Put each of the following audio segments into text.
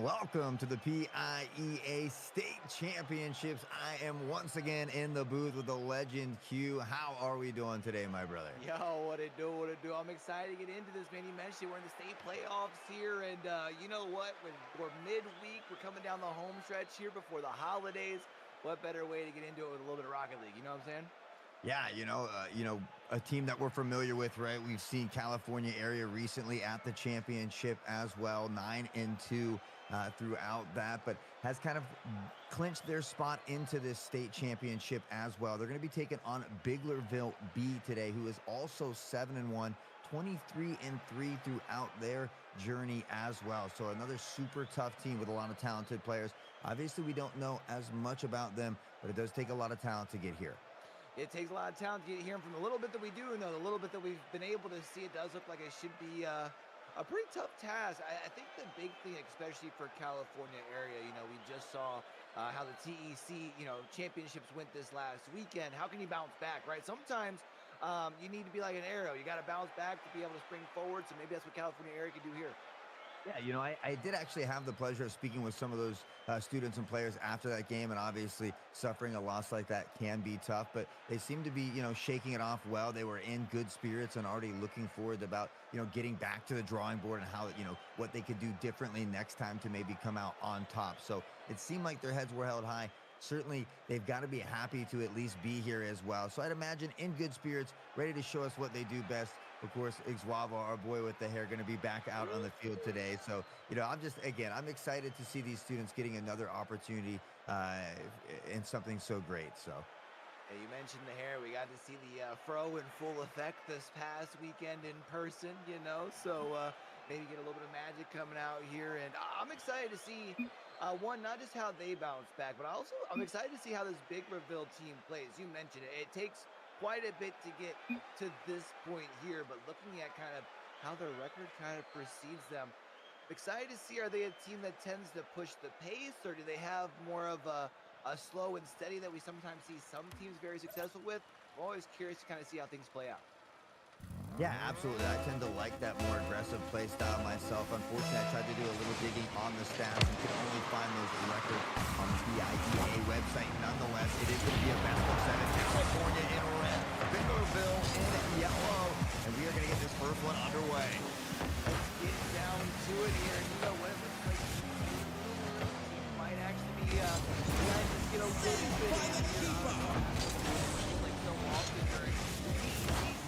and welcome to the PIEA State Championships. I am once again in the booth with the legend Q. How are we doing today, my brother? Yo, what it do, what it do? I'm excited to get into this, man. You mentioned we're in the state playoffs here, and you know what? We're midweek. We're coming down the home stretch here before the holidays. What better way to get into it with a little bit of Rocket League? You know what I'm saying? Yeah, a team that we're familiar with, right? We've seen California area recently at the championship as well, 9-2 throughout that, but has kind of clinched their spot into this state championship as well. They're going to be taking on Biglerville B today, who is also 7-1. 23-3 throughout their journey as well. So another super tough team with a lot of talented players. Obviously, we don't know as much about them, but it does take a lot of talent to get here. It takes a lot of talent to get here, and from the little bit that we do know, the little bit that we've been able to see, it does look like it should be a pretty tough task. I think the big thing, especially for California area, we just saw how the TEC, championships went this last weekend. How can you bounce back, right? Sometimes you need to be like an arrow. You got to bounce back to be able to spring forward. So maybe that's what California area can do here. Yeah, I did actually have the pleasure of speaking with some of those students and players after that game, and obviously suffering a loss like that can be tough, but they seem to be, shaking it off well. They were in good spirits and already looking forward about, getting back to the drawing board and how, what they could do differently next time to maybe come out on top. So it seemed like their heads were held high. Certainly, they've got to be happy to at least be here as well. So I'd imagine in good spirits, ready to show us what they do best. Of course, Ixwava, our boy with the hair, going to be back out on the field today. So, I'm excited to see these students getting another opportunity in something so great. So. Yeah, you mentioned the hair. We got to see the fro in full effect this past weekend in person, so maybe get a little bit of magic coming out here. And I'm excited to see, one, not just how they bounce back, but I'm excited to see how this Biglerville team plays. You mentioned it. It takes quite a bit to get to this point here, but looking at kind of how their record kind of precedes them, excited to see, are they a team that tends to push the pace, or do they have more of a slow and steady that we sometimes see some teams very successful with? I'm always curious to kind of see how things play out. Yeah, absolutely. I tend to like that more aggressive play style myself. Unfortunately, I tried to do a little digging on the stats and could only find those records on the PIEA website. Nonetheless, it is going to be a best of 7. California in red, Biglerville in yellow, and we are going to get this first one underway. Let's get down to it here. And you know what? It looks like might actually be trying to get a little bit in here. Like so often during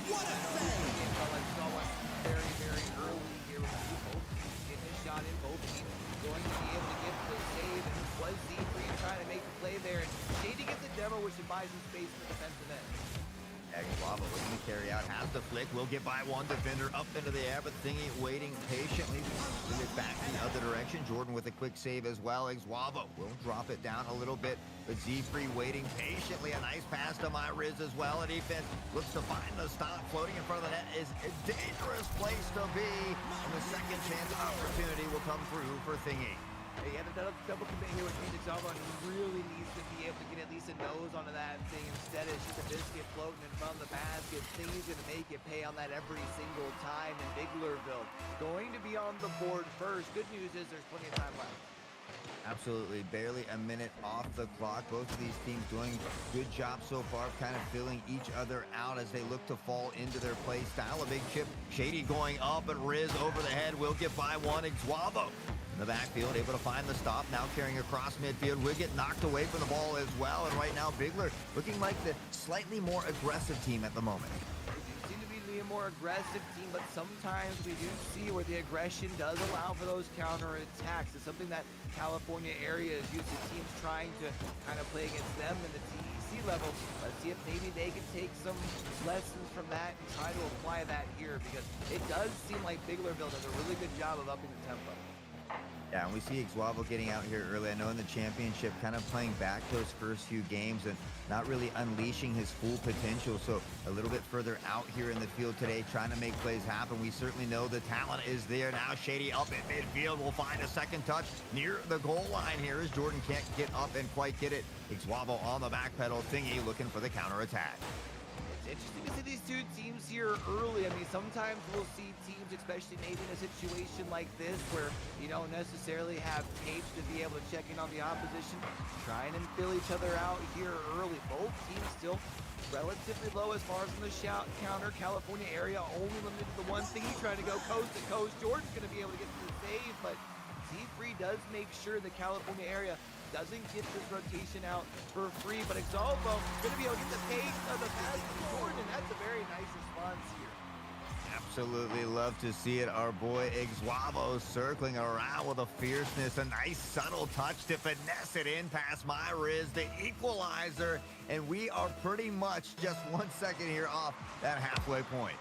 what a save! Like saw one very, very early here with both teams getting a shot in, both teams going to be able to get the save. And it was Z3 trying to make the play there. And Shady gets a demo, which should buy some space in the defensive end. Ixwava looking to carry out, has the flick, will get by one defender up into the air, but Thingy waiting patiently. Bring it back the other direction. Jordan with a quick save as well. Ixwava will drop it down a little bit, but Z3 waiting patiently. A nice pass to MyRiz as well. A defense looks to find the stop. Floating in front of the net is a dangerous place to be. And the second chance opportunity will come through for Thingy. He had a double commit here with Ixwava, and he really needs to be able to get at least a nose onto that thing. Instead, it's just a biscuit floating in front of the basket. Thingy's going to make it pay on that every single time. And Biglerville going to be on the board first. Good news is there's plenty of time left. Absolutely. Barely a minute off the clock. Both of these teams doing a good job so far, kind of filling each other out as they look to fall into their play style. A big chip. Shady going up, and Riz over the head will get by one. Ixwava in the backfield, able to find the stop. Now carrying across midfield. Will get knocked away from the ball as well. And right now, Bigler looking like the slightly more aggressive team at the moment. Seem to be the more aggressive team, but sometimes we do see where the aggression does allow for those counter attacks. It's something that California area is used to, teams trying to kind of play against them in the TEC level. Let's see if maybe they can take some lessons from that and try to apply that here, because it does seem like Biglerville does a really good job of upping the tempo. Yeah, and we see Ixwava getting out here early. I know in the championship, kind of playing back those first few games and not really unleashing his full potential. So a little bit further out here in the field today, trying to make plays happen. We certainly know the talent is there. Now Shady up at midfield will find a second touch near the goal line here as Jordan can't get up and quite get it. Ixwava on the back pedal. Thingy looking for the counter attack. It's interesting to see these two teams here early. I mean, sometimes we'll see teams, especially maybe in a situation like this, where you don't necessarily have tapes to be able to check in on the opposition, trying and fill each other out here early. Both teams still relatively low as far as in the shout counter. California area only limited to the one thing. He's trying to go coast to coast. Jordan's going to be able to get to the save, but Z3 does make sure the California area doesn't get this rotation out for free, but Exalvo going to be able to get the pace of the pass to Jordan, and that's a very nice response here. Absolutely love to see it. Our boy Ixwabo circling around with a fierceness, a nice subtle touch to finesse it in past Myriz, the equalizer, and we are pretty much just 1 second here off that halfway point.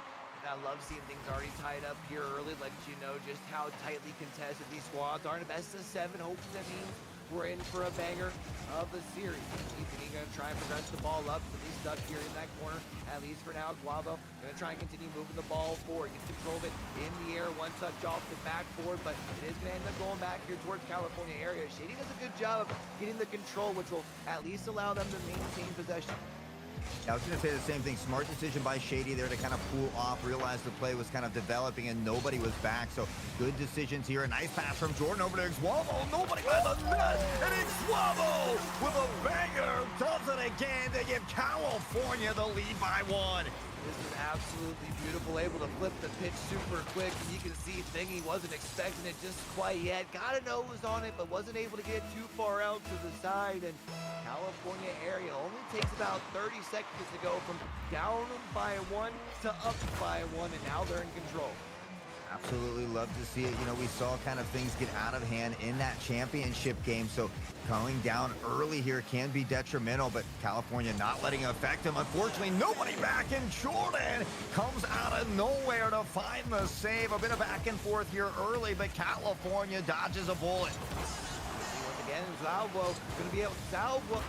I love seeing things already tied up here early, lets you know just how tightly contested these squads are. In a best of 7, hopefully that means we're in for a banger of the series. He's going to try and progress the ball up, so he's stuck here in that corner, at least for now. Guavo going to try and continue moving the ball forward. Gets control of it in the air, one touch off the backboard, but it is going to end up going back here towards California area. Shady does a good job of getting the control, which will at least allow them to maintain possession. I was going to say the same thing. Smart decision by Shady there to kind of pull off, realize the play was kind of developing and nobody was back. So good decisions here. A nice pass from Jordan over to Ixwabo. Nobody by the net. And Ixwabo with a banger does it again to give California the lead by 1. This is absolutely beautiful, able to flip the pitch super quick, and you can see Thingy wasn't expecting it just quite yet. Got a nose on it, but wasn't able to get too far out to the side, and California area only takes about 30 seconds to go from down by 1 to up by 1, and now they're in control. Absolutely love to see it. You know, we saw kind of things get out of hand in that championship game, so going down early here can be detrimental, but California not letting it affect him. Unfortunately, nobody back, and Jordan comes out of nowhere to find the save. A bit of back and forth here early, but California dodges a bullet. Once again, Zalvo going to be able to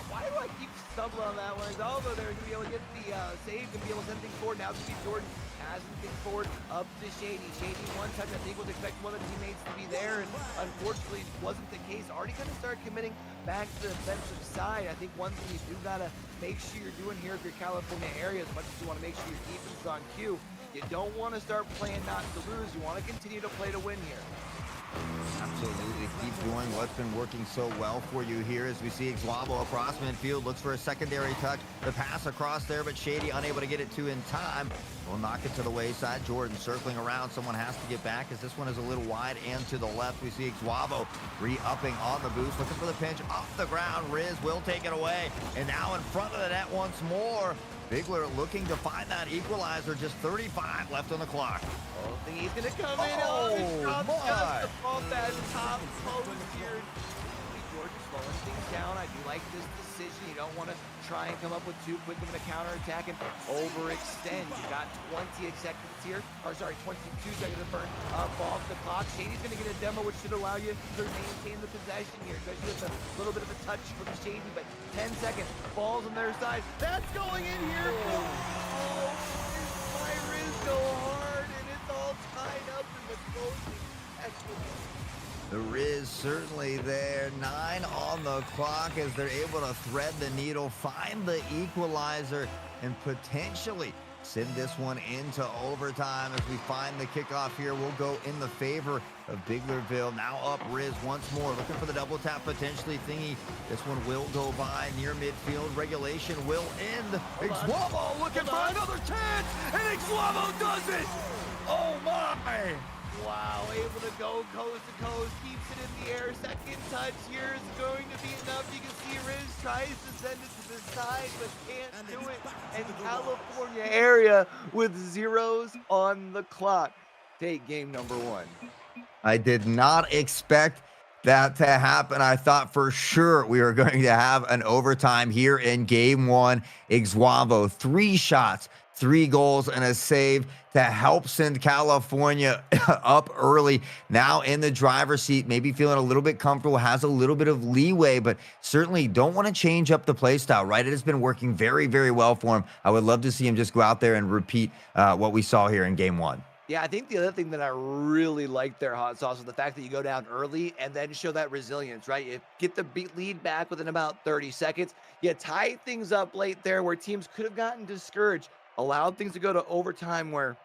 why do I keep stumbling on that one? Zalvo there going to be able to get the save, going to be able to send things forward. Now it's going to be Jordan. Passing things forward up to Shady. Shady one touch, I think, was expecting one of the teammates to be there, and unfortunately wasn't the case. Already going to start committing back to the defensive side. I think one thing you do got to make sure you're doing here if you're California area, as much as you want to make sure your defense is on cue, you don't want to start playing not to lose. You want to continue to play to win here. Absolutely. Keep doing what's been working so well for you here as we see Ixwabo across midfield, looks for a secondary touch. The pass across there, but Shady unable to get it to in time. Will knock it to the wayside. Jordan circling around. Someone has to get back as this one is a little wide and to the left. We see Ixwabo re-upping on the boost, looking for the pinch off the ground. Riz will take it away. And now in front of the net once more. Bigler looking to find that equalizer. Just 35 left on the clock. Oh, I think he's going to come in. Oh, my. Off that top post here. Jordan slowing things down. I do like this decision. You don't want to try and come up with too quick of a counterattack and overextend. You got 20 seconds here, or sorry, 22 seconds to burn up off the clock. Shady's going to get a demo, which should allow you to maintain the possession here, especially with a little bit of a touch from Shady, but 10 seconds, balls on their side. That's going in here. Oh, Myriz go hard, and it's all tied up in the closing section. The Riz certainly there. 9 on the clock as they're able to thread the needle, find the equalizer, and potentially send this one into overtime. As we find the kickoff here, we'll go in the favor of Biglerville. Now up Riz once more, looking for the double tap, potentially Thingy. This one will go by near midfield. Regulation will end. Ixwabo looking for another chance, and Ixwabo does it! Oh my! Wow, able to go coast to coast, keeps it in the air. Second touch here is going to be enough. You can see Riz tries to send it to the side, but can't do it. And California area with zeros on the clock. Take game number 1. I did not expect that to happen. I thought for sure we were going to have an overtime here in game 1. Ixwabo, 3 shots, 3 goals, and a save to help send California up early. Now in the driver's seat, maybe feeling a little bit comfortable, has a little bit of leeway, but certainly don't want to change up the play style, right? It has been working very, very well for him. I would love to see him just go out there and repeat what we saw here in game 1. Yeah, I think the other thing that I really like their hot sauce is the fact that you go down early and then show that resilience, right? You get the lead back within about 30 seconds. You tie things up late there where teams could have gotten discouraged, allowed things to go to overtime where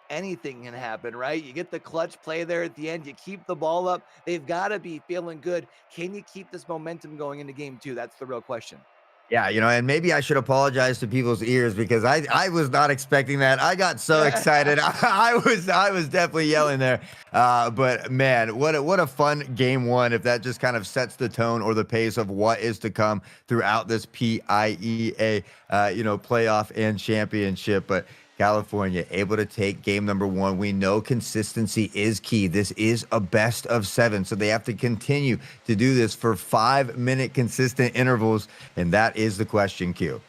anything can happen, right? You get the clutch play there at the end. You keep the ball up. They've got to be feeling good. Can you keep this momentum going into game two? That's the real question. Yeah, and maybe I should apologize to people's ears because I was not expecting that. I got so excited. I was definitely yelling there. But man, what a fun game one if that just kind of sets the tone or the pace of what is to come throughout this PIEA playoff and championship. But California able to take game number one. We know consistency is key. This is a best of seven, so they have to continue to do this for 5-minute consistent intervals, and that is the question, Q.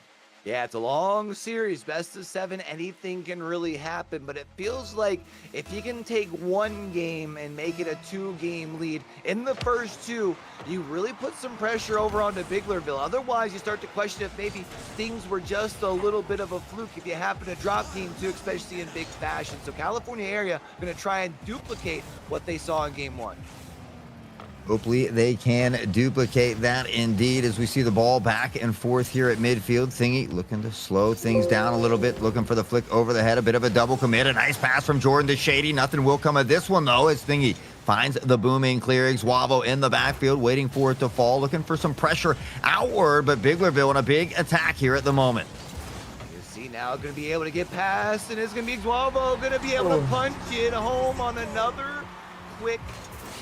Yeah, it's a long series, best of seven. Anything can really happen, but it feels like if you can take one game and make it a 2-game lead in the first two, you really put some pressure over onto Biglerville. Otherwise, you start to question if maybe things were just a little bit of a fluke if you happen to drop game two, especially in big fashion. So California area going to try and duplicate what they saw in game one. Hopefully they can duplicate that indeed as we see the ball back and forth here at midfield. Thingy looking to slow things down a little bit, looking for the flick over the head, a bit of a double commit. A nice pass from Jordan to Shady. Nothing will come of this one though as Thingy finds the booming clear. Xwavo in the backfield waiting for it to fall, looking for some pressure outward, but Biglerville in a big attack here at the moment. You see now going to be able to get past, and it's going to be Xwavo going to be able to punch it home on another quick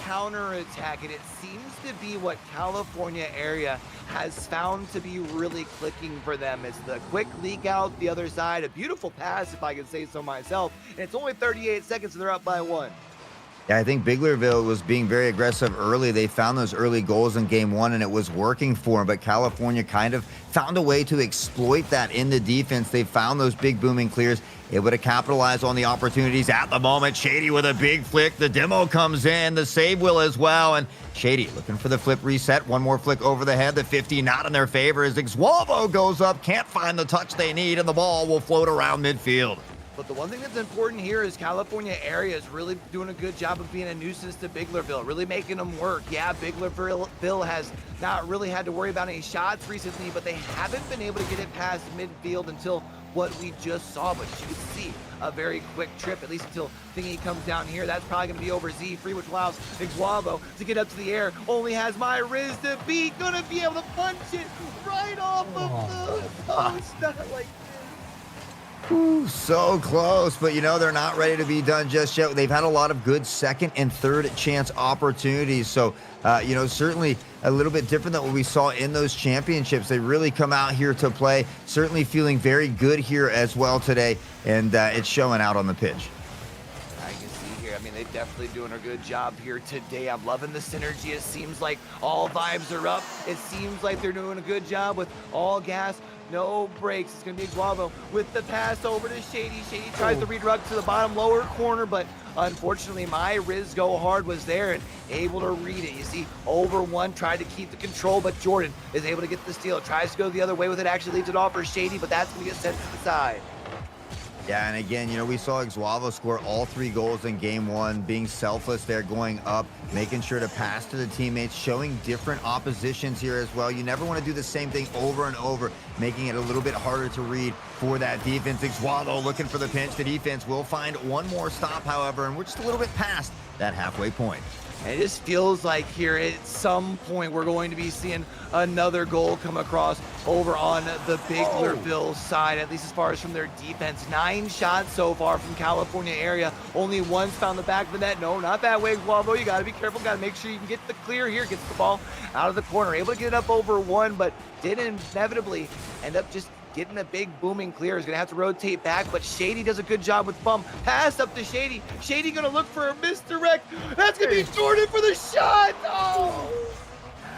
counterattack, and it seems to be what California area has found to be really clicking for them. It's the quick leak out the other side, a beautiful pass if I can say so myself, and it's only 38 seconds and they're up by one. Yeah, I think Biglerville was being very aggressive early. They found those early goals in game one, and it was working for them. But California kind of found a way to exploit that in the defense. They found those big booming clears, able to capitalize on the opportunities at the moment. Shady with a big flick. The demo comes in. The save will as well. And Shady looking for the flip reset. One more flick over the head. The 50 not in their favor as Xwavo goes up. Can't find the touch they need, and the ball will float around midfield. But the one thing that's important here is California area is really doing a good job of being a nuisance to Biglerville, really making them work. Yeah, Biglerville has not really had to worry about any shots recently, but they haven't been able to get it past midfield until what we just saw. But you can see a very quick trip, at least until Thingy comes down here. That's probably going to be over Z3, which allows Xwavo to get up to the air. Only has my Riz to beat. Going to be able to punch it right off of the post. Not like Ooh, so close, but they're not ready to be done just yet. They've had a lot of good second and third chance opportunities. So, certainly a little bit different than what we saw in those championships. They really come out here to play, certainly feeling very good here as well today. And it's showing out on the pitch. I can see here, I mean, they're definitely doing a good job here today. I'm loving the synergy. It seems like all vibes are up. It seems like they're doing a good job with all gas, no breaks. It's going to be Xwavo with the pass over to Shady. Shady tries to redirect to the bottom lower corner, but unfortunately, my Riz go hard was there and able to read it. You see, over one, tried to keep the control, but Jordan is able to get the steal. Tries to go the other way with it, actually leaves it off for Shady, but that's going to get sent to the side. Yeah, and again, we saw Xwavo score all 3 goals in game one, being selfless there, going up, making sure to pass to the teammates, showing different oppositions here as well. You never want to do the same thing over and over, making it a little bit harder to read for that defense. Xwavo looking for the pinch. The defense will find one more stop, however, and we're just a little bit past that halfway point. And it just feels like here at some point we're going to be seeing another goal come across over on the Biglerville side, at least as far as from their defense. 9 shots so far from California area. Only one's found the back of the net. No, not that way, Xwavo. You got to be careful. Got to make sure you can get the clear here. Gets the ball out of the corner. Able to get it up over one, but did inevitably end up just getting a big booming clear. Is going to have to rotate back, but Shady does a good job with bump. Pass up to Shady. Shady going to look for a misdirect. That's going to be Jordan for the shot. Oh!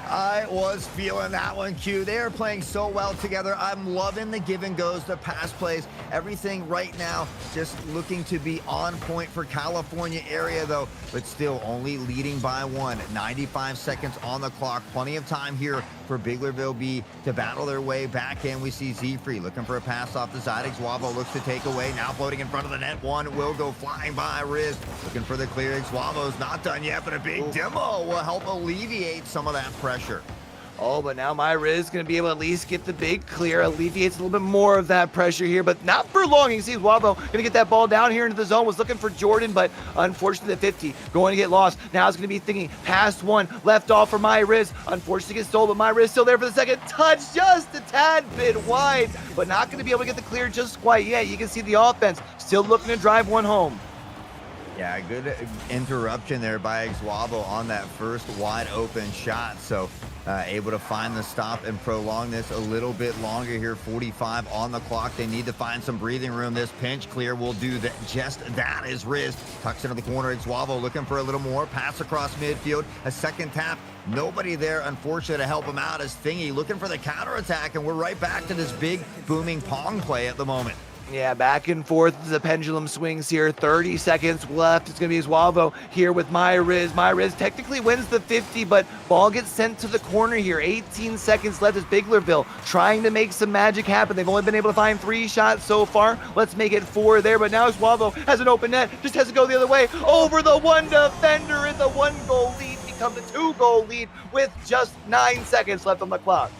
I was feeling that one, Q. They are playing so well together. I'm loving the give and goes, the pass plays, everything right now just looking to be on point for California area, though, but still only leading by one. 95 seconds on the clock. Plenty of time here for Biglerville B to battle their way back in. We see Z-Free looking for a pass off the side. Xwavo looks to take away. Now floating in front of the net. One will go flying by. Riz looking for the clear. Xwavo's not done yet, but a big demo will help alleviate some of that pressure. Oh, but now Myra is going to be able to at least get the big clear, alleviates a little bit more of that pressure here, but not for long. You can see Wabo going to get that ball down here into the zone, was looking for Jordan, but unfortunately the 50 going to get lost. Now it's going to be thinking past one, left off for Myriz. Unfortunately gets stolen, but Myriz still there for the second touch, just a tad bit wide, but not going to be able to get the clear just quite yet. You can see the offense still looking to drive one home. Yeah, good interruption there by Xwavo on that first wide open shot. So able to find the stop and prolong this a little bit longer here. 45 on the clock. They need to find some breathing room. This pinch clear will do that. Just that is Riz. Tucks into the corner. Xwavo looking for a little more. Pass across midfield. A second tap. Nobody there, unfortunately, to help him out as Thingy looking for the counterattack. And we're right back to this big booming pong play at the moment. Yeah, back and forth as the pendulum swings here. 30 seconds left. It's going to be Xwavo here with Myriz. Myriz technically wins the 50, but ball gets sent to the corner here. 18 seconds left as Biglerville trying to make some magic happen. They've only been able to find 3 shots so far. Let's make it 4 there, but now Xwavo has an open net. Just has to go the other way. Over the one defender, and the 1-goal lead becomes a 2-goal lead with just 9 seconds left on the clock.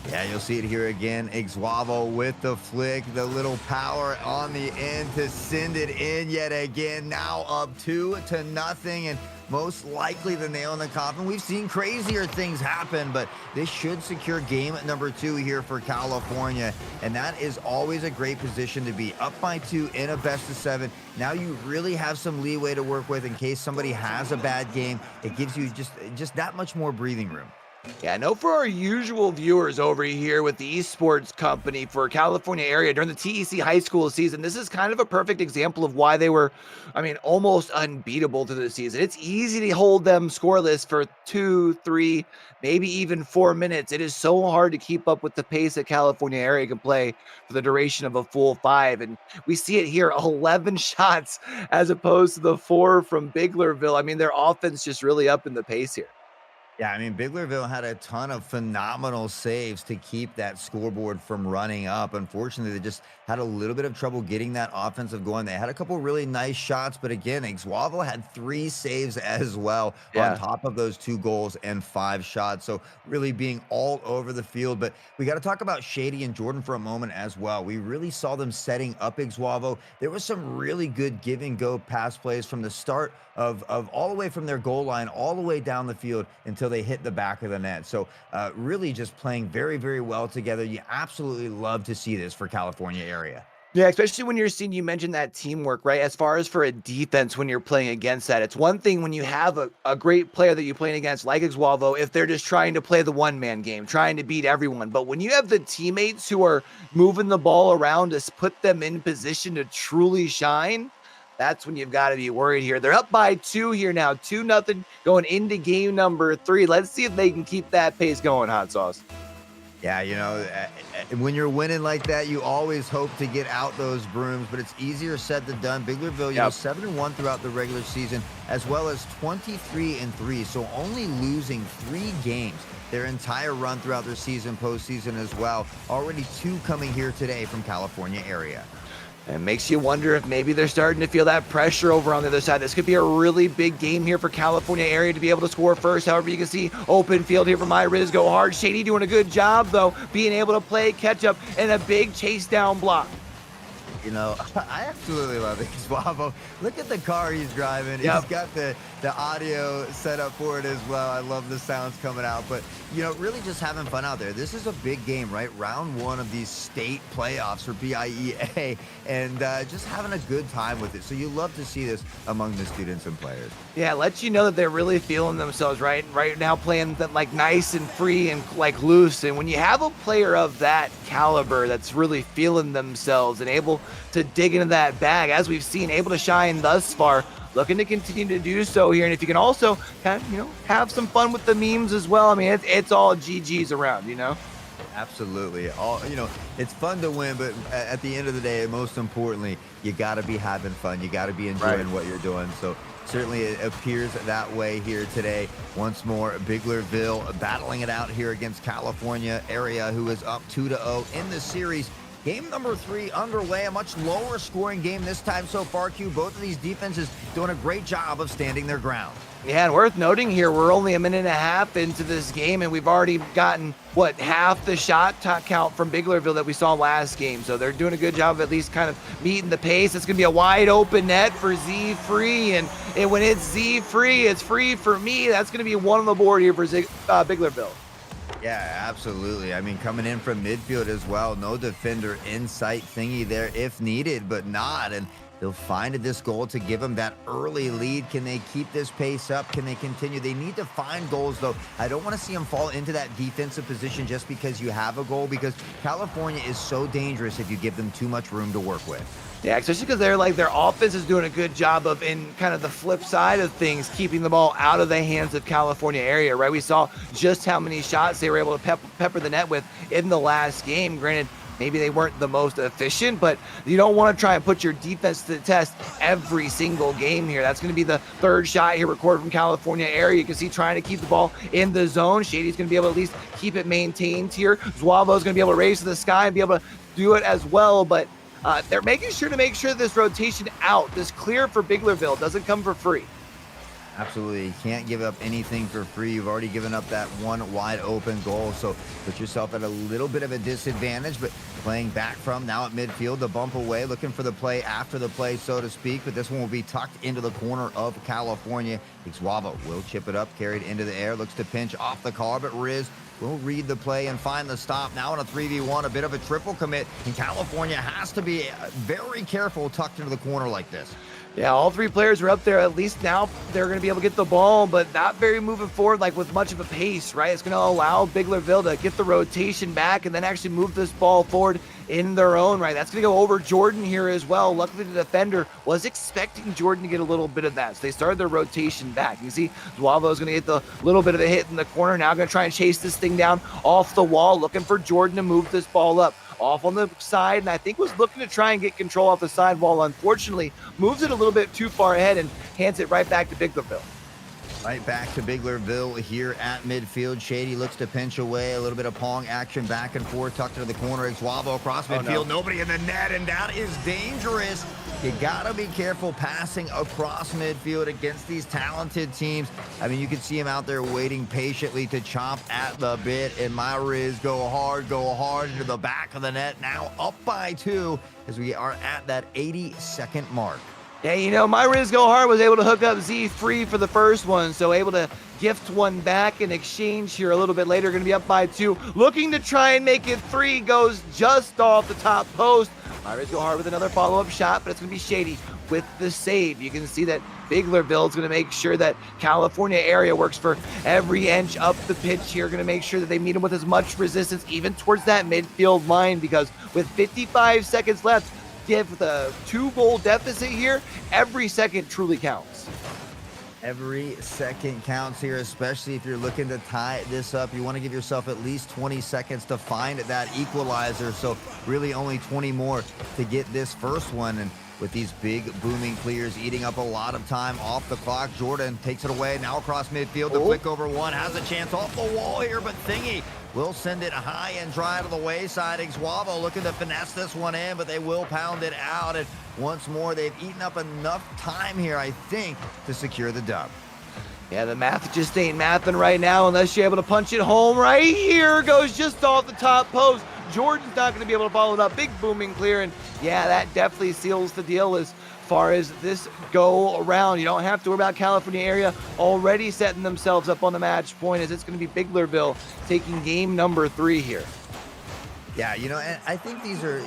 Yeah, you'll see it here again. Xwavo with the flick, the little power on the end to send it in yet again. Now up 2-0, and most likely the nail in the coffin. We've seen crazier things happen, but this should secure game number 2 here for California, and that is always a great position to be. Up by 2 in a best of 7. Now you really have some leeway to work with in case somebody has a bad game. It gives you just that much more breathing room. Yeah, I know for our usual viewers over here with the esports company for California area during the TEC high school season, this is kind of a perfect example of why they were, almost unbeatable through the season. It's easy to hold them scoreless for 2, 3, maybe even 4 minutes. It is so hard to keep up with the pace that California area can play for the duration of a full 5. And we see it here, 11 shots as opposed to the 4 from Biglerville. Their offense just really up in the pace here. Yeah, Biglerville had a ton of phenomenal saves to keep that scoreboard from running up. Unfortunately, they just had a little bit of trouble getting that offensive going. They had a couple really nice shots, but again, Xwavo had 3 saves as well on top of those 2 goals and 5 shots. So really being all over the field. But we got to talk about Shady and Jordan for a moment as well. We really saw them setting up Xwavo. There was some really good give and go pass plays from the start of all the way from their goal line all the way down the field until they hit the back of the net. So really just playing very, very well together. You absolutely love to see this for California area. Yeah, especially when you mentioned that teamwork, right? As far as for a defense, when you're playing against that, it's one thing when you have a great player that you're playing against, like Xwavo, if they're just trying to play the one-man game, trying to beat everyone. But when you have the teammates who are moving the ball around to put them in position to truly shine, that's when you've got to be worried here. They're up by 2 here now, 2-0 going into game number 3. Let's see if they can keep that pace going, Hot Sauce. Yeah, when you're winning like that, you always hope to get out those brooms, but it's easier said than done. Biglerville, 7-1 throughout the regular season, as well as 23-3, so only losing 3 games their entire run throughout their season, postseason as well. Already 2 coming here today from California area. It makes you wonder if maybe they're starting to feel that pressure over on the other side. This could be a really big game here for California area to be able to score first. However, you can see open field here for Myriz go hard. Shady doing a good job, though, being able to play catch up and a big chase down block. I absolutely love it. Xwavo, look at the car he's driving. He's got the audio set up for it as well. I love the sounds coming out. But, really just having fun out there. This is a big game, right? Round 1 of these state playoffs for PIEA. And just having a good time with it. So you love to see this among the students and players. Yeah, it lets you know that they're really feeling themselves, right? Right now playing nice and free and loose. And when you have a player of that caliber that's really feeling themselves and able to dig into that bag, as we've seen, able to shine thus far, looking to continue to do so here. And if you can also kind of, have some fun with the memes as well. I mean, it's all GG's around. Absolutely. It's fun to win, but at the end of the day, most importantly, you got to be having fun. You got to be Right. enjoying what you're doing. So certainly it appears that way here today. Once more, Biglerville battling it out here against California area, who is up 2-0 in the series. Game number 3 underway, a much lower scoring game this time so far, Q. Both of these defenses doing a great job of standing their ground. Yeah, and worth noting here, we're only a minute and a half into this game, and we've already gotten, half the shot count from Biglerville that we saw last game. So they're doing a good job of at least kind of meeting the pace. It's going to be a wide open net for Z Free, and when it's Z Free, it's free for me. That's going to be one on the board here for Biglerville. Yeah, absolutely. I mean, coming in from midfield as well. No defender in sight thingy there if needed, but not. And they'll find this goal to give them that early lead. Can they keep this pace up? Can they continue? They need to find goals, though. I don't want to see them fall into that defensive position just because you have a goal, because California is so dangerous if you give them too much room to work with. Yeah, especially because their offense is doing a good job of, in kind of the flip side of things, keeping the ball out of the hands of California area, right? We saw just how many shots they were able to pepper the net with in the last game. Granted, maybe they weren't the most efficient, but you don't want to try and put your defense to the test every single game here. That's going to be the third shot here recorded from California area. You can see trying to keep the ball in the zone. Shady's going to be able to at least keep it maintained here. Zuavo's going to be able to raise to the sky and be able to do it as well, but they're making sure this rotation out, this clear for Biglerville, doesn't come for free. Absolutely. You can't give up anything for free. You've already given up that one wide open goal, so put yourself at a little bit of a disadvantage, but playing back from now at midfield, the bump away, looking for the play after the play, so to speak, but this one will be tucked into the corner of California. Ixwava will chip it up, carried into the air, looks to pinch off the car, but Riz will read the play and find the stop. Now in a 3v1, a bit of a triple commit, and California has to be very careful tucked into the corner like this. Yeah, all three players are up there. At least now they're going to be able to get the ball, but not very moving forward like with much of a pace, right? It's going to allow Biglerville to get the rotation back and then actually move this ball forward in their own right. That's going to go over Jordan here as well. Luckily, the defender was expecting Jordan to get a little bit of that, so they started their rotation back. You see, Zuavo is going to get the little bit of a hit in the corner. Now going to try and chase this thing down off the wall, looking for Jordan to move this ball up. Off on the side, and I think was looking to try and get control off the sidewall. Unfortunately, moves it a little bit too far ahead and hands it right back to Biglerville. Right back to Biglerville here at midfield. Shady looks to pinch away. A little bit of pong action back and forth, tucked into the corner. Ixwavo across midfield. No. Nobody in the net, and that is dangerous. You got to be careful passing across midfield against these talented teams. I mean, you can see him out there waiting patiently to chomp at the bit. And my Riz go hard into the back of the net. Now up by 2 as we are at that 82nd mark. Yeah, my Riz Go Hard was able to hook up Z Free for the first one, so able to gift one back in exchange here a little bit later. Going to be up by 2. Looking to try and make it 3, goes just off the top post. My Riz Go Hard with another follow-up shot, but it's going to be Shady with the save. You can see that Biglerville is going to make sure that California area works for every inch up the pitch here. Going to make sure that they meet him with as much resistance, even towards that midfield line, because with 55 seconds left, with a 2-goal deficit here, every second truly counts. Every second counts here, especially if you're looking to tie this up. You want to give yourself at least 20 seconds to find that equalizer. So really only 20 more to get this first one. And with these big booming clears eating up a lot of time off the clock, Jordan takes it away. Now across midfield, the flick over one, has a chance off the wall here, but Thingy will send it high and dry to the wayside. Ixwavo looking to finesse this one in, but they will pound it out. And once more, they've eaten up enough time here, I think, to secure the dub. Yeah, the math just ain't mathing right now unless you're able to punch it home. Right here goes just off the top post. Jordan's not going to be able to follow it up. Big booming clear, and yeah, that definitely seals the deal as far as this go around. You don't have to worry about California area already setting themselves up on the match point, as it's going to be Biglerville taking game number 3 here. Yeah, and I think these are,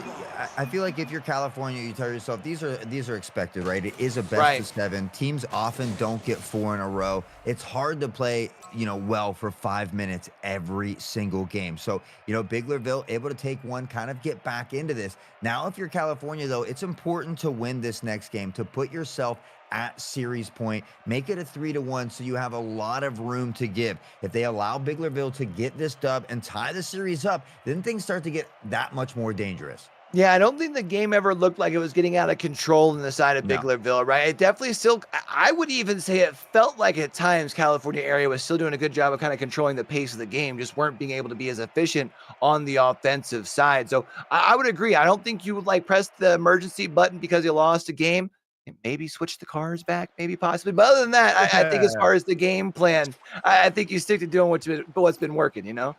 I feel like if you're California, you tell yourself these are expected, right? It is a best of 7. Teams often don't get 4 in a row. It's hard to play, well for 5 minutes every single game. So, Biglerville able to take one, kind of get back into this. Now, if you're California, though, it's important to win this next game, to put yourself at series point. Make it a 3-1 so you have a lot of room to give. If they allow Biglerville to get this dub and tie the series up, then things start to get that much more dangerous. Yeah, I don't think the game ever looked like it was getting out of control on the side of No. Biglerville, right? It definitely still, I would even say it felt like at times California area was still doing a good job of kind of controlling the pace of the game, just weren't being able to be as efficient on the offensive side. So I would agree. I don't think you would like press the emergency button because you lost a game and maybe switch the cars back, maybe possibly. But other than that, I think as far as the game plan, I think you stick to doing what's been working, you know?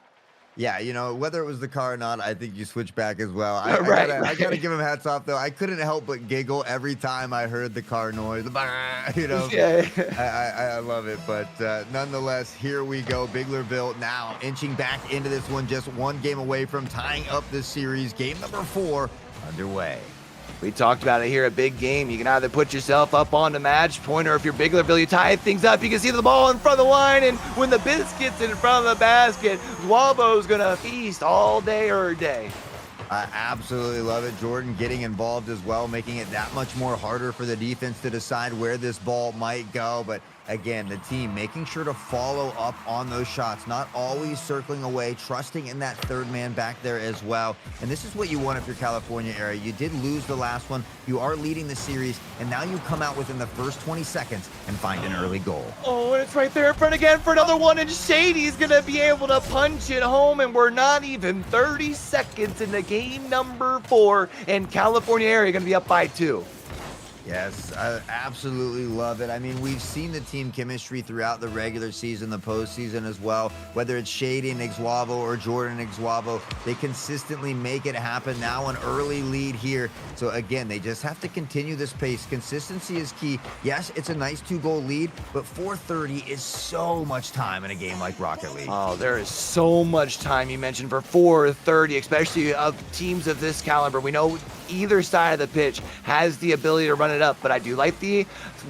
Yeah, whether it was the car or not, I think you switch back as well. I, I Right, gotta, I gotta right. give him hats off though. I couldn't help but giggle every time I heard the car noise. Yeah. I love it. But nonetheless, here we go. Biglerville now inching back into this one, just one game away from tying up this series. Game number 4 underway. We talked about it here, a big game. You can either put yourself up on the match point, or if you're Biglerville, you tie things up. You can see the ball in front of the line, and when the biscuit's in front of the basket, Wabo's going to feast all day or day. I absolutely love it. Jordan getting involved as well, making it that much more harder for the defense to decide where this ball might go. But again, the team making sure to follow up on those shots, not always circling away, trusting in that third man back there as well. And this is what you want if you're California area. You did lose the last one. You are leading the series, and now you come out within the first 20 seconds and find an early goal. Oh, and it's right there in front again for another one, and Shady's going to be able to punch it home, and we're not even 30 seconds into game number 4, and California area going to be up by 2. Yes, I absolutely love it. I mean, we've seen the team chemistry throughout the regular season, the postseason as well. Whether it's Shady and Ixwavo or Jordan and Ixwavo, they consistently make it happen. Now an early lead here. So again, they just have to continue this pace. Consistency is key. Yes, it's a nice 2-goal lead, but 4:30 is so much time in a game like Rocket League. Oh, there is so much time you mentioned for 4:30, especially of teams of this caliber. We know either side of the pitch has the ability to run it up, but I do like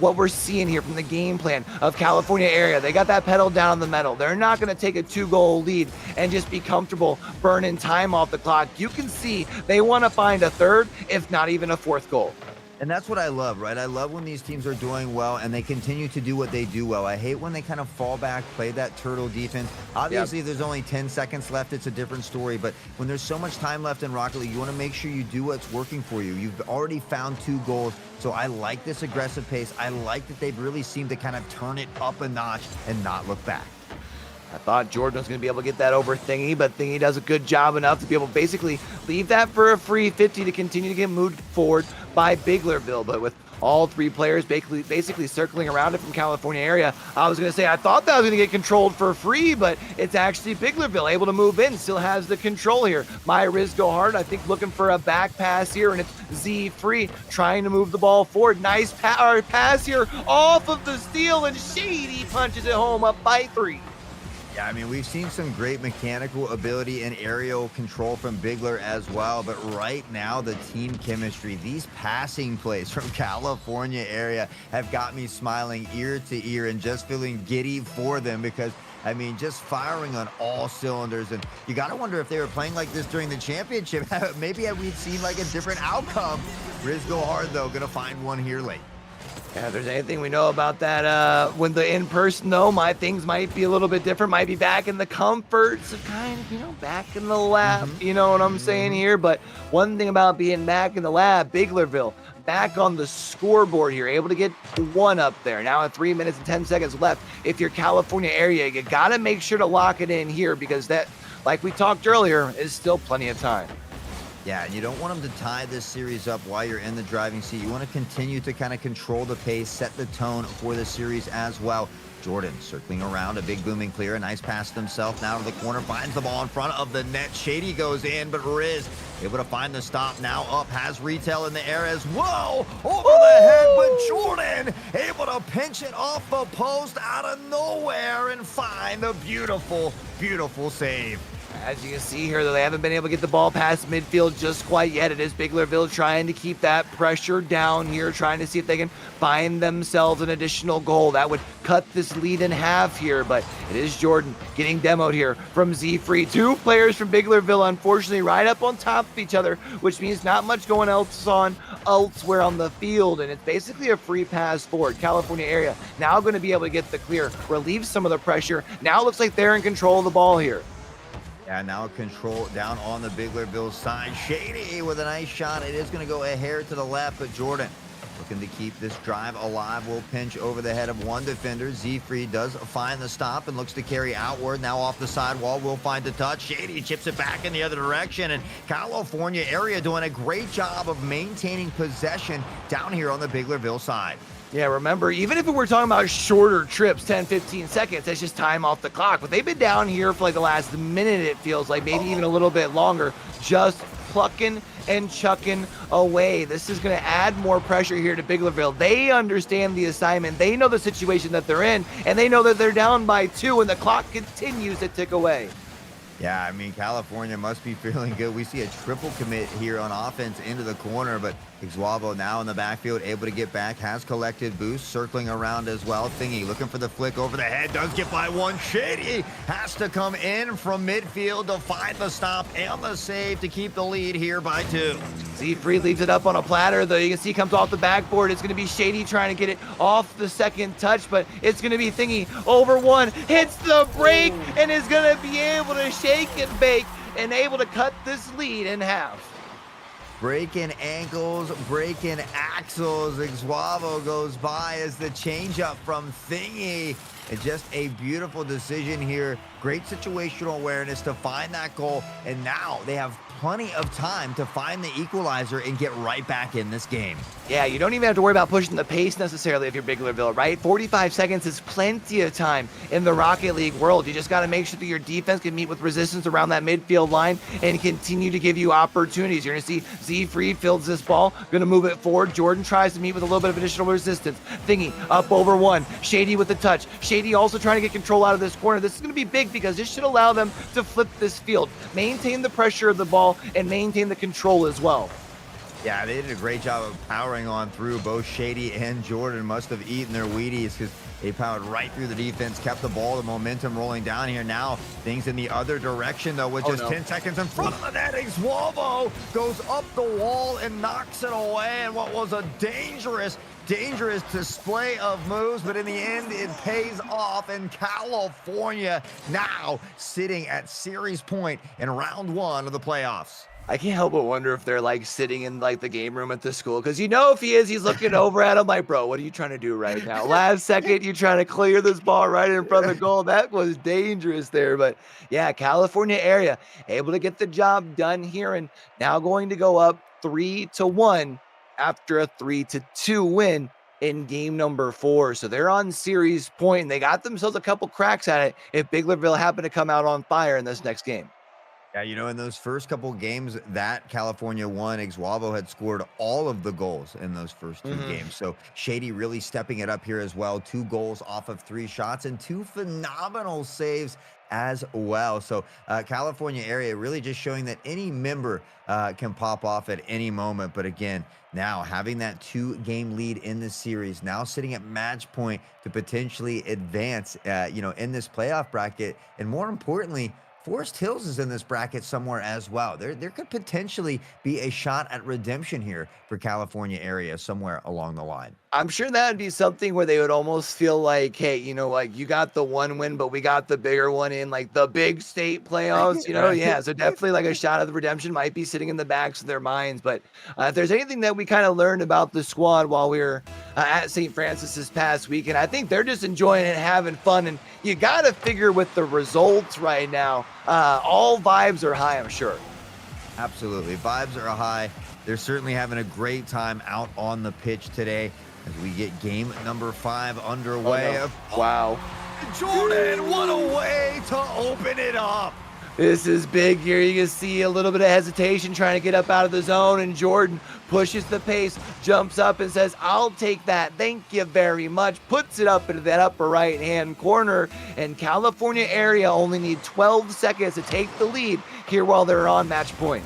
what we're seeing here from the game plan of California area. They got that pedal down the metal. They're not going to take a 2-goal lead and just be comfortable burning time off the clock. You can see they want to find a third, if not even a 4th goal. And that's what I love, right? I love when these teams are doing well and they continue to do what they do well. I hate when they kind of fall back, play that turtle defense. Obviously, if there's only 10 seconds left, it's a different story. But when there's so much time left in Rocket League, you want to make sure you do what's working for you. You've already found 2 goals. So I like this aggressive pace. I like that they've really seemed to kind of turn it up a notch and not look back. I thought Jordan was going to be able to get that over Thingy, but Thingy does a good job enough to be able to basically leave that for a free 50 to continue to get moved forward by Biglerville. But with all 3 players basically circling around it from California area, I was going to say I thought that was going to get controlled for free, but it's actually Biglerville able to move in, still has the control here. My Riz go hard, I think looking for a back pass here, and it's Z free trying to move the ball forward. Nice pass here off of the steal, and Shady punches it home up by 3. Yeah, I mean, we've seen some great mechanical ability and aerial control from Bigler as well, but right now the team chemistry, these passing plays from California area have got me smiling ear to ear and just feeling giddy for them because, I mean, just firing on all cylinders. And you got to wonder if they were playing like this during the championship. Maybe we'd seen like a different outcome. Riz go hard, though, going to find one here late. Yeah, if there's anything we know about that, when the in-person, though, things might be a little bit different. Might be back in the comforts of kind of, back in the lab. You know what I'm saying here? But one thing about being back in the lab, Biglerville, back on the scoreboard here, able to get 1 up there. Now at 3 minutes and 10 seconds left. If you're California area, you got to make sure to lock it in here because that, like we talked earlier, is still plenty of time. Yeah, and you don't want them to tie this series up while you're in the driving seat. You want to continue to kind of control the pace, set the tone for the series as well. Jordan circling around, a big booming clear, a nice pass to himself, now to the corner, finds the ball in front of the net. Shady goes in, but Riz able to find the stop, now up, has retail in the air as well, over the head, but Jordan able to pinch it off the post out of nowhere and find a beautiful, beautiful save. As you can see here, though, they haven't been able to get the ball past midfield just quite yet. It is Biglerville trying to keep that pressure down here, trying to see if they can find themselves an additional goal. That would cut this lead in half here, but it is Jordan getting demoed here from Z-Free. 2 players from Biglerville, unfortunately, right up on top of each other, which means not much going else on elsewhere on the field, and it's basically a free pass forward. California area now going to be able to get the clear, relieve some of the pressure. Now it looks like they're in control of the ball here. Yeah, now control down on the Biglerville side. Shady with a nice shot. It is going to go a hair to the left, but Jordan looking to keep this drive alive. Will pinch over the head of one defender. Z-Free does find the stop and looks to carry outward. Now off the sidewall, will find the touch. Shady chips it back in the other direction, and California area doing a great job of maintaining possession down here on the Biglerville side. Yeah, remember, even if we're talking about shorter trips, 10, 15 seconds, that's just time off the clock. But they've been down here for like the last minute, it feels like, maybe even a little bit longer, just plucking and chucking away. This is going to add more pressure here to Biglerville. They understand the assignment. They know the situation that they're in, and they know that they're down by 2, and the clock continues to tick away. Yeah, I mean, California must be feeling good. We see a triple commit here on offense into the corner, but Ixwabo now in the backfield, able to get back, has collected boost, circling around as well. Thingy looking for the flick over the head, does get by one. Shady has to come in from midfield to find the stop and the save to keep the lead here by 2. Z-Free leaves it up on a platter, though. You can see comes off the backboard. It's going to be Shady trying to get it off the second touch, but it's going to be Thingy over one, hits the break, and is going to be able to shake and bake and able to cut this lead in half. Breaking ankles, breaking axles. Ixwabo goes by as the changeup from Thingy. And just a beautiful decision here. Great situational awareness to find that goal. And now they have plenty of time to find the equalizer and get right back in this game. Yeah, you don't even have to worry about pushing the pace necessarily if you're Biglerville, right? 45 seconds is plenty of time in the Rocket League world. You just got to make sure that your defense can meet with resistance around that midfield line and continue to give you opportunities. You're going to see Z-Free fields this ball, going to move it forward. Jordan tries to meet with a little bit of additional resistance. Thingy up over one. Shady with the touch. Shady also trying to get control out of this corner. This is going to be big because this should allow them to flip this field, maintain the pressure of the ball, and maintain the control as well. Yeah, they did a great job of powering on through. Both Shady and Jordan must have eaten their Wheaties because they powered right through the defense, kept the ball, the momentum rolling down here. Now things in the other direction, though, with just 10 seconds in front of the net. Ixwabo goes up the wall and knocks it away. And what was a dangerous display of moves, but in the end, it pays off. And California now sitting at series point in round 1 of the playoffs. I can't help but wonder if they're like sitting in like the game room at the school, because you know if he is, he's looking over at him like, bro, what are you trying to do right now? Last second, you trying to clear this ball right in front of the goal. That was dangerous there. But yeah, California area able to get the job done here, and now going to go up 3-1 after a 3-2 win in game number 4. So they're on series point, and they got themselves a couple cracks at it if Biglerville happen to come out on fire in this next game. Yeah, you know, in those first couple games that California won, Ixwabo had scored all of the goals in those first 2 games. So Shady really stepping it up here as well. 2 goals off of 3 shots and 2 phenomenal saves as well. So California area really just showing that any member can pop off at any moment. But again, now having that 2-game lead in this series, now sitting at match point to potentially advance, in this playoff bracket. And more importantly, Forest Hills is in this bracket somewhere as well. There could potentially be a shot at redemption here for California area somewhere along the line. I'm sure that would be something where they would almost feel like, hey, like you got the 1 win, but we got the bigger one in like the big state playoffs, Yeah, so definitely like a shot of the redemption might be sitting in the backs of their minds. But if there's anything that we kind of learned about the squad while we were at St. Francis this past weekend, I think they're just enjoying it and having fun. And you got to figure with the results right now, all vibes are high, I'm sure. Absolutely. Vibes are high. They're certainly having a great time out on the pitch today as we get game number 5 underway. Oh, no. Wow. Jordan, what a way to open it up. This is big here. You can see a little bit of hesitation trying to get up out of the zone, and Jordan pushes the pace, jumps up and says, I'll take that. Thank you very much. Puts it up into that upper right-hand corner, and California area only need 12 seconds to take the lead here while they're on match point.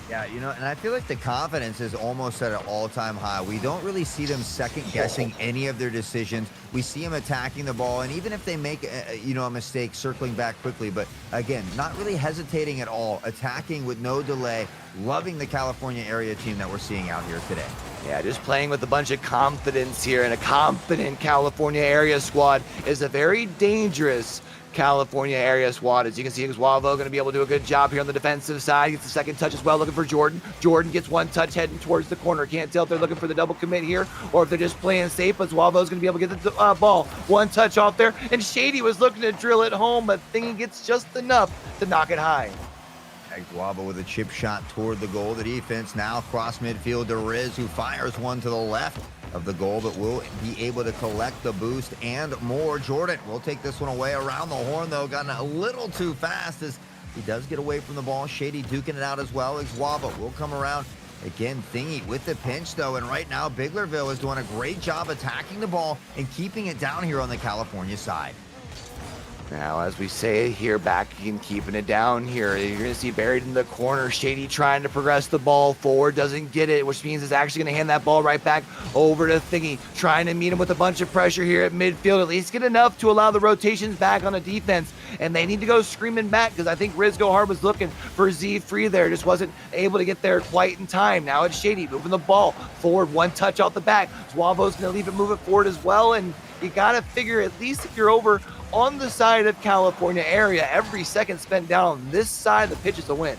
Yeah, and I feel like the confidence is almost at an all-time high. We don't really see them second-guessing any of their decisions. We see them attacking the ball, and even if they make, a mistake, circling back quickly. But, again, not really hesitating at all, attacking with no delay, loving the California area team that we're seeing out here today. Yeah, just playing with a bunch of confidence here, and a confident California area squad is a very dangerous California area squad. As you can see, Guavo going to be able to do a good job here on the defensive side. Gets the second touch as well, looking for Jordan. Jordan gets one touch heading towards the corner. Can't tell if they're looking for the double commit here or if they're just playing safe, but Guavo's going to be able to get the ball. One touch off there, and Shady was looking to drill it home, but Thingy gets just enough to knock it high. Guavo with a chip shot toward the goal. The defense now across midfield to Riz, who fires one to the left of the goal, but will be able to collect the boost and more. Jordan will take this one away around the horn, though. Gotten a little too fast as he does get away from the ball. Shady duking it out as well. Guavo will come around. Again, Thingy with the pinch, though, and right now Biglerville is doing a great job attacking the ball and keeping it down here on the California side. Now, as we say here, back and keeping it down here, you're going to see buried in the corner, Shady trying to progress the ball forward, doesn't get it, which means it's actually going to hand that ball right back over to Thingy, trying to meet him with a bunch of pressure here at midfield, at least get enough to allow the rotations back on the defense, and they need to go screaming back, because I think Riz Go Hard was looking for Z Free there, just wasn't able to get there quite in time. Now it's Shady moving the ball forward, one touch off the back. Guavo's going to leave it, move it forward as well, and you got to figure, at least if you're over on the side of California area, every second spent down on this side of the pitch is a win.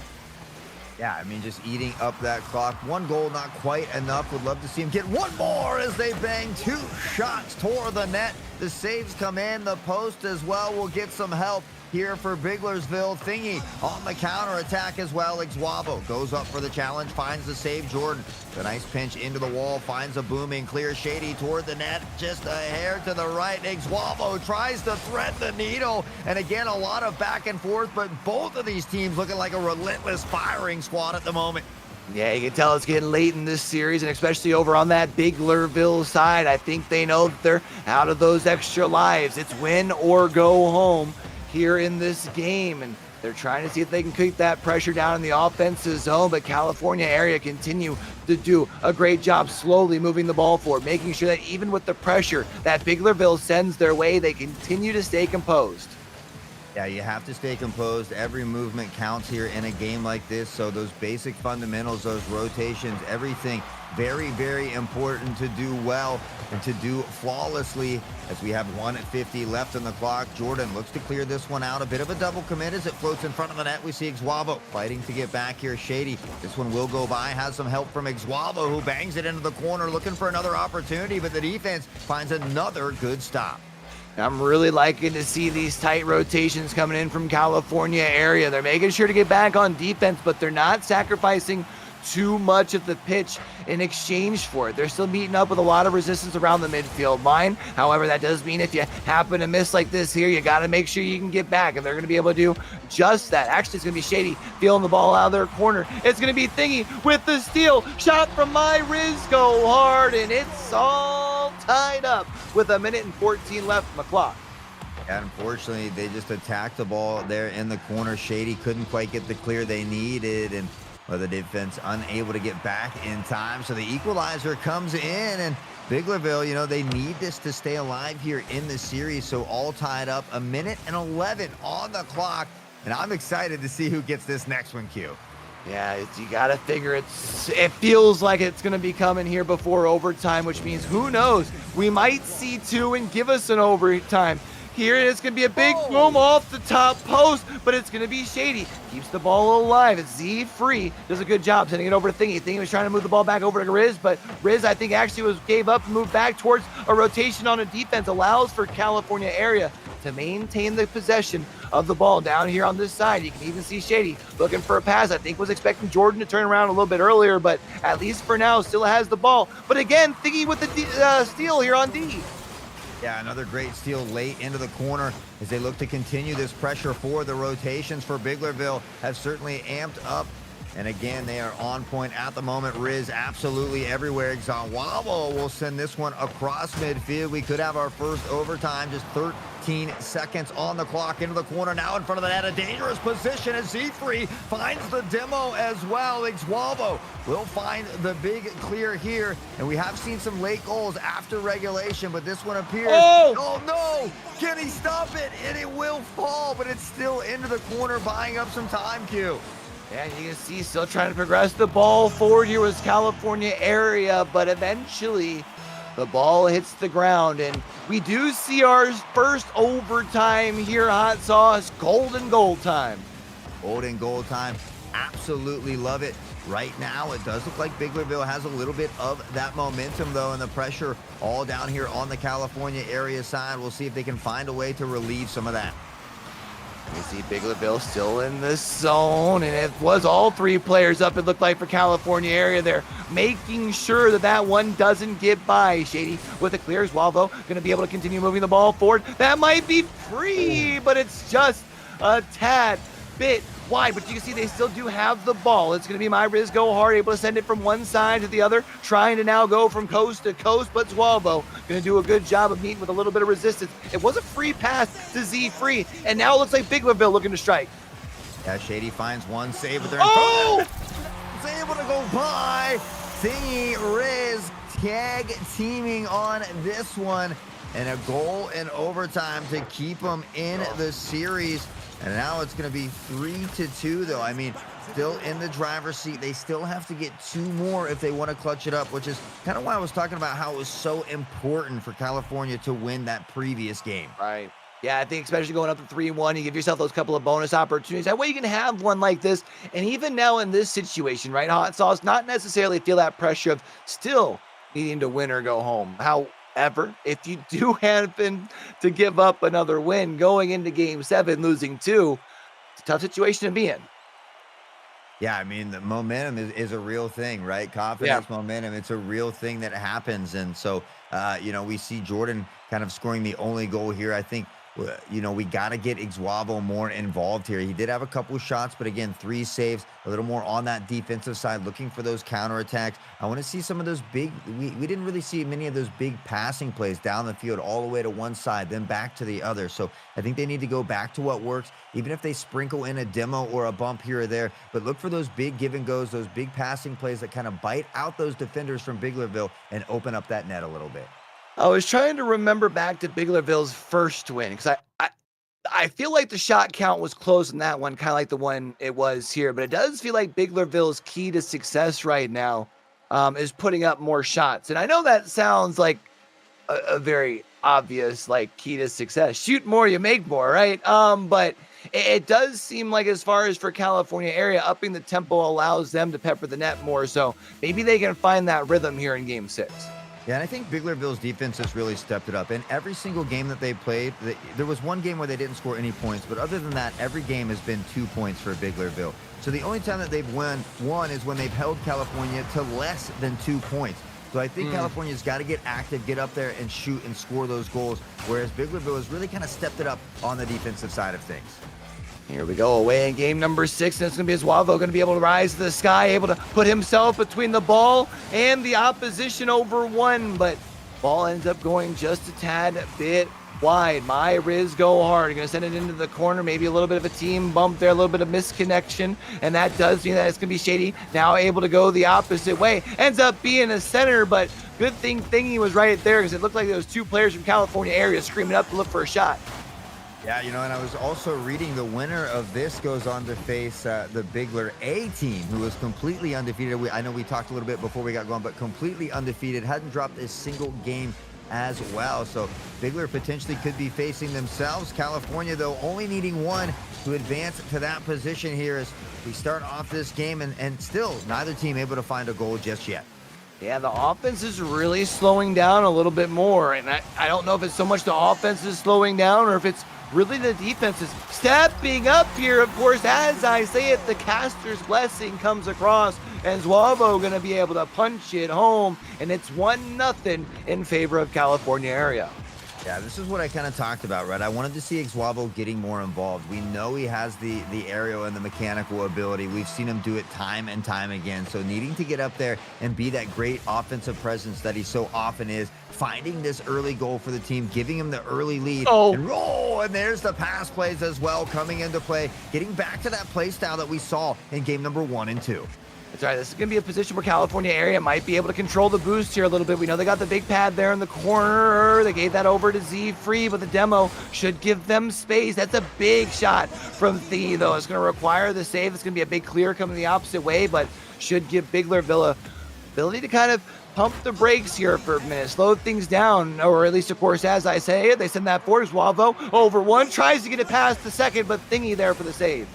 Yeah, I mean, just eating up that clock. One goal, not quite enough. Would love to see him get one more as they bang two shots toward the net. The saves come in. The post as well will get some help here for Biglersville. Thingy on the counter attack as well. Guavo goes up for the challenge, finds the save. Jordan, the nice pinch into the wall, finds a booming clear. Shady toward the net, just a hair to the right. Guavo tries to thread the needle, and again, a lot of back and forth, but both of these teams looking like a relentless firing squad at the moment. Yeah, you can tell it's getting late in this series, and especially over on that Biglerville side. I think they know that they're out of those extra lives. It's win or go home here in this game, and they're trying to see if they can keep that pressure down in the offensive zone, but California area continue to do a great job slowly moving the ball forward, making sure that even with the pressure that Biglerville sends their way, they continue to stay composed. Yeah, you have to stay composed. Every movement counts here in a game like this, so those basic fundamentals, those rotations, everything very, very important to do well and to do flawlessly as we have 1:50 left on the clock. Jordan looks to clear this one out. A bit of a double commit as it floats in front of the net. We see Guavo fighting to get back here. Shady, this one will go by, has some help from Guavo, who bangs it into the corner, looking for another opportunity, but the defense finds another good stop. I'm really liking to see these tight rotations coming in from California area. They're making sure to get back on defense, but they're not sacrificing too much of the pitch in exchange for it. They're still meeting up with a lot of resistance around the midfield line. However, that does mean if you happen to miss like this here, you got to make sure you can get back, and they're going to be able to do just that. Actually, it's going to be Shady feeling the ball out of their corner. It's going to be Thingy with the steal. Shot from my Riz Go Hard, and it's all tied up with 1:14 left on the clock. And unfortunately, they just attacked the ball there in the corner. Shady couldn't quite get the clear they needed, and the defense unable to get back in time. So the equalizer comes in, and Biglerville, you know, they need this to stay alive here in the series. So all tied up, 1:11 on the clock, and I'm excited to see who gets this next one, Q. Yeah, you got to figure it feels like it's going to be coming here before overtime, which means who knows? We might see two and give us an overtime. Here it's going to be a big boom off the top post, but it's going to be Shady. Keeps the ball alive. It's Z Free. Does a good job sending it over to Thingy. Thingy was trying to move the ball back over to Riz, but Riz, I think, actually gave up and moved back towards a rotation on a defense. Allows for California area to maintain the possession of the ball down here on this side. You can even see Shady looking for a pass. I think was expecting Jordan to turn around a little bit earlier, but at least for now still has the ball. But again, Thingy with the steal here on D. Yeah, another great steal late into the corner as they look to continue this pressure forward. The rotations for Biglerville have certainly amped up. And again, they are on point at the moment. Riz absolutely everywhere. Guavo will send this one across midfield. We could have our first overtime, just 13 seconds on the clock into the corner. Now in front of the net, a dangerous position as Z-Free finds the demo as well. Guavo will find the big clear here. And we have seen some late goals after regulation, but this one appears. Oh no! Can he stop it? And it will fall, but it's still into the corner, buying up some time, Q. And you can see still trying to progress the ball forward here with California area, but eventually the ball hits the ground. And we do see our first overtime here, Hot Sauce. Golden goal time. Golden goal time. Absolutely love it. Right now, it does look like Biglerville has a little bit of that momentum, though, and the pressure all down here on the California area side. We'll see if they can find a way to relieve some of that. You see Biglerville still in the zone, and it was all three players up, it looked like, for California area there, making sure that that one doesn't get by. Shady with a clear. Swalvo going to be able to continue moving the ball forward. That might be free, but it's just a tad bit wide, but you can see they still do have the ball. It's going to be my Riz go hard, able to send it from one side to the other, trying to now go from coast to coast, but Swalvo going to do a good job of meeting with a little bit of resistance. It was a free pass to Z Free, and now it looks like Biglerville looking to strike. Yeah, Shady finds one save with their Oh! It's able to go by. Thingy Riz tag teaming on this one, and a goal in overtime to keep them in the series. And now it's going to be 3-2, though. I mean, still in the driver's seat. They still have to get 2 more if they want to clutch it up, which is kind of why I was talking about how it was so important for California to win that previous game. Right. Yeah, I think especially going up to 3-1, you give yourself those couple of bonus opportunities. That way you can have one like this. And even now in this situation, right, Hot Sauce, not necessarily feel that pressure of still needing to win or go home. However, if you do happen to give up another win going into game 7, losing 2, it's a tough situation to be in. Yeah, I mean, the momentum is a real thing, right? Confidence, momentum, it's a real thing that happens. And so, we see Jordan kind of scoring the only goal here. I think, we got to get Ixwavo more involved here. He did have a couple shots, but again, 3 saves, a little more on that defensive side, looking for those counterattacks. I want to see some of those big, we didn't really see many of those big passing plays down the field all the way to one side, then back to the other. So I think they need to go back to what works, even if they sprinkle in a demo or a bump here or there, but look for those big give and goes, those big passing plays that kind of bite out those defenders from Biglerville and open up that net a little bit. I was trying to remember back to Biglerville's first win, because I feel like the shot count was close in that one, kind of like the one it was here, but it does feel like Biglerville's key to success right now is putting up more shots. And I know that sounds like a very obvious, like, key to success. Shoot more, you make more, right? But it does seem like, as far as for California area, upping the tempo allows them to pepper the net more. So maybe they can find that rhythm here in game 6. Yeah, and I think Biglerville's defense has really stepped it up. In every single game that they played, there was one game where they didn't score any points, but other than that, every game has been 2 points for Biglerville. So the only time that they've won is when they've held California to less than 2 points. So I think California's got to get active, get up there and shoot and score those goals, whereas Biglerville has really kind of stepped it up on the defensive side of things. Here we go, away in game number 6, and it's going to be Ixwavo going to be able to rise to the sky, able to put himself between the ball and the opposition over one, but ball ends up going just a tad bit wide. My Riz go hard, going to send it into the corner, maybe a little bit of a team bump there, a little bit of misconnection, and that does mean that it's going to be Shady, now able to go the opposite way. Ends up being a center, but good thing Thingy was right there, because it looked like there was 2 players from California area screaming up to look for a shot. Yeah, and I was also reading the winner of this goes on to face the Bigler A team, who was completely undefeated. I know we talked a little bit before we got going, but completely undefeated, hadn't dropped a single game as well. So Bigler potentially could be facing themselves. California, though, only needing 1 to advance to that position here as we start off this game, and still neither team able to find a goal just yet. Yeah, the offense is really slowing down a little bit more, and I don't know if it's so much the offense is slowing down or if it's really the defense is stepping up here. Of course, as I say it, the caster's blessing comes across, and Ixwavo going to be able to punch it home, and it's 1-0 in favor of California area. Yeah, this is what I kind of talked about, right? I wanted to see Ixwavo getting more involved. We know he has the aerial and the mechanical ability. We've seen him do it time and time again. So needing to get up there and be that great offensive presence that he so often is, finding this early goal for the team, giving him the early lead, and roll, and there's the pass plays as well coming into play, getting back to that play style that we saw in game number 1 and 2. That's right. This is going to be a position where California area might be able to control the boost here a little bit. We know they got the big pad there in the corner. They gave that over to Z Free, but the demo should give them space. That's a big shot from Thee, though. It's going to require the save. It's going to be a big clear coming the opposite way, but should give Biglerville a ability to kind of pump the brakes here for a minute, slow things down, or at least, of course, as I say it, they send that forward. Wavo over one, tries to get it past the second, but Thingy there for the save.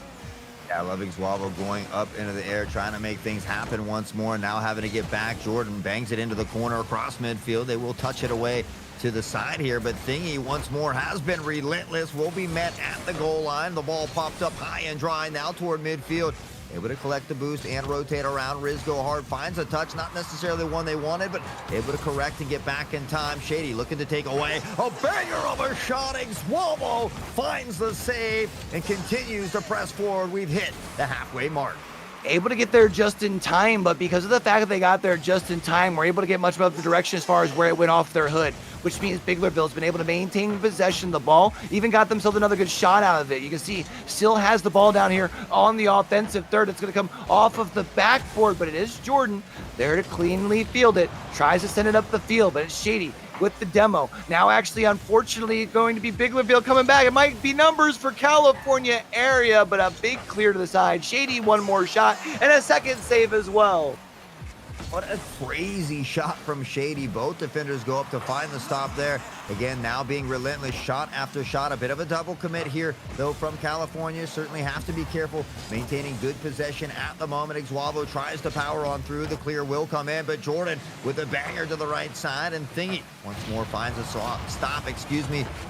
Yeah, I love Iguavo going up into the air, trying to make things happen once more. Now having to get back. Jordan bangs it into the corner across midfield. They will touch it away to the side here, but Thingy once more has been relentless. Will be met at the goal line. The ball popped up high and dry now toward midfield. Able to collect the boost and rotate around. Riz go hard, finds a touch, not necessarily the one they wanted, but able to correct and get back in time. Shady looking to take away a banger of a shot. Iguavo finds the save and continues to press forward. We've hit the halfway mark. Able to get there just in time, but because of the fact that they got there just in time, we're able to get much of the direction as far as where it went off their hood, which means Biglerville's been able to maintain possession of the ball, even got themselves another good shot out of it. You can see still has the ball down here on the offensive third. It's going to come off of the backboard, but it is Jordan there to cleanly field it. Tries to send it up the field, but it's Shady with the demo. Now actually, unfortunately, going to be Biglerville coming back. It might be numbers for California area, but a big clear to the side. Shady one more shot and a second save as well. What a crazy shot from Shady. Both defenders go up to find the stop there. Again, now being relentless shot after shot. A bit of a double commit here, though, from California. Certainly have to be careful maintaining good possession at the moment. Iguavo tries to power on through. The clear will come in, but Jordan with a banger to the right side, and Thingy once more finds a stop.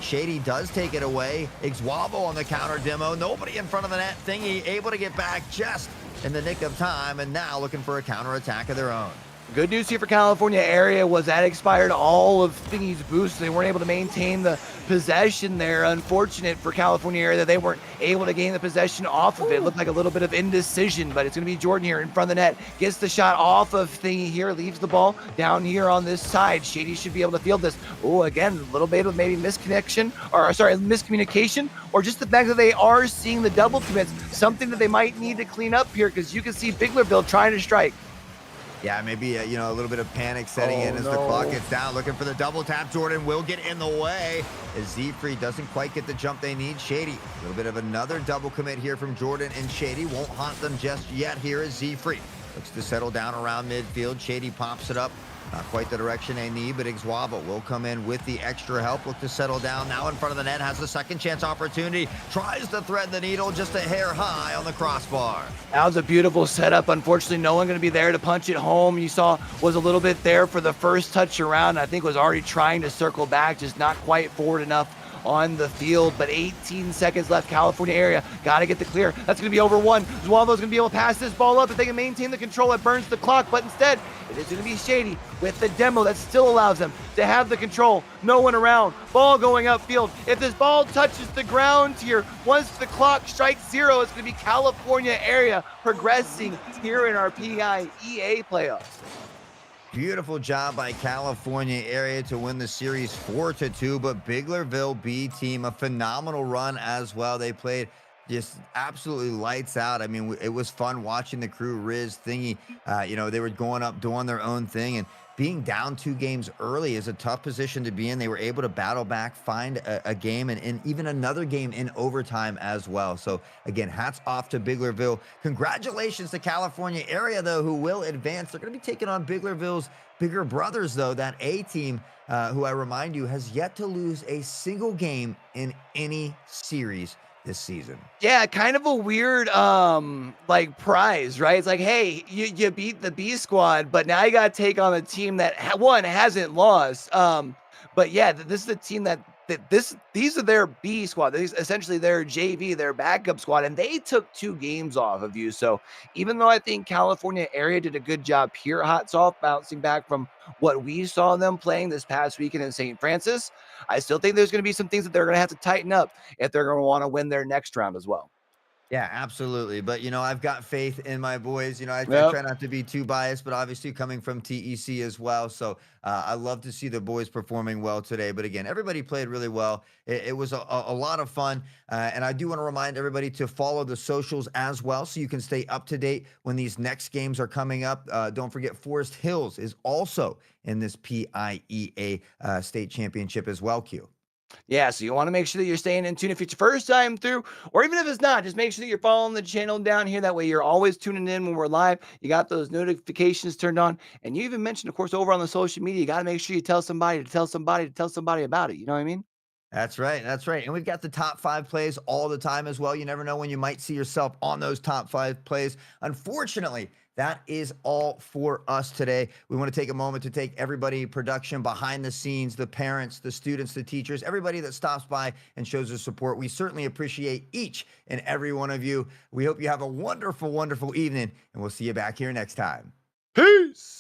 Shady does take it away. Iguavo on the counter demo. Nobody in front of the net. Thingy able to get back just in the nick of time, and now looking for a counterattack of their own. Good news here for California area was that expired all of Thingy's boosts. They weren't able to maintain the possession there. Unfortunate for California area that they weren't able to gain the possession off of it. It looked like a little bit of indecision, but it's going to be Jordan here in front of the net. Gets the shot off of Thingy here, leaves the ball down here on this side. Shady should be able to field this. Oh, again, a little bit of maybe miscommunication, or just the fact that they are seeing the double commits, something that they might need to clean up here, because you can see Biglerville trying to strike. Yeah, maybe a little bit of panic setting in as the clock gets down. Looking for the double tap. Jordan will get in the way as Z-Free doesn't quite get the jump they need. Shady, a little bit of another double commit here from Jordan, and Shady won't haunt them just yet here as Z-Free looks to settle down around midfield. Shady pops it up. Not quite the direction they need, but Iguavo will come in with the extra help. Look to settle down now in front of the net. Has a second chance opportunity. Tries to thread the needle just a hair high on the crossbar. That was a beautiful setup. Unfortunately, no one going to be there to punch it home. You saw was a little bit there for the first touch around. I think was already trying to circle back, just not quite forward enough on the field, but 18 seconds left. California area got to get the clear. That's going to be over one. Zuavo's going to be able to pass this ball up if they can maintain the control. It burns the clock, but instead it is going to be Shady with the demo that still allows them to have the control. No one around. Ball going upfield. If this ball touches the ground here, once the clock strikes zero, it's going to be California area progressing here in our PIEA playoffs. Beautiful job by California area to win the series 4-2, but Biglerville B team, a phenomenal run as well. They played just absolutely lights out. I mean, it was fun watching the crew, Riz, Thingy, they were going up, doing their own thing, and being down 2 games early is a tough position to be in. They were able to battle back, find a game, and even another game in overtime as well. So, again, hats off to Biglerville. Congratulations to California area, though, who will advance. They're going to be taking on Biglerville's bigger brothers, though, that A team, who I remind you has yet to lose a single game in any series this season. Yeah, kind of a weird prize, right? It's like, hey, you beat the B squad, but now you got to take on a team that hasn't lost. But yeah, this is a team these are their B squad. These essentially their JV, their backup squad, and they took 2 games off of you. So even though I think California area did a good job here, hats off, bouncing back from what we saw them playing this past weekend in St. Francis, I still think there's going to be some things that they're going to have to tighten up if they're going to want to win their next round as well. Yeah, absolutely. But, I've got faith in my boys. I Yep. try not to be too biased, but obviously coming from TEC as well. So I love to see the boys performing well today. But again, everybody played really well. It was a lot of fun. And I do want to remind everybody to follow the socials as well so you can stay up to date when these next games are coming up. Don't forget, Forest Hills is also in this PIEA state championship as well, Q. Yeah, so you want to make sure that you're staying in tune if it's your first time through, or even if it's not, just make sure that you're following the channel down here. That way you're always tuning in when we're live. You got those notifications turned on. And you even mentioned, of course, over on the social media, you got to make sure you tell somebody to tell somebody to tell somebody about it. You know what I mean? That's right. That's right. And we've got the top five plays all the time as well. You never know when you might see yourself on those top five plays. Unfortunately, that is all for us today. We want to take a moment to take everybody production behind the scenes, the parents, the students, the teachers, everybody that stops by and shows their support. We certainly appreciate each and every one of you. We hope you have a wonderful, wonderful evening, and we'll see you back here next time. Peace.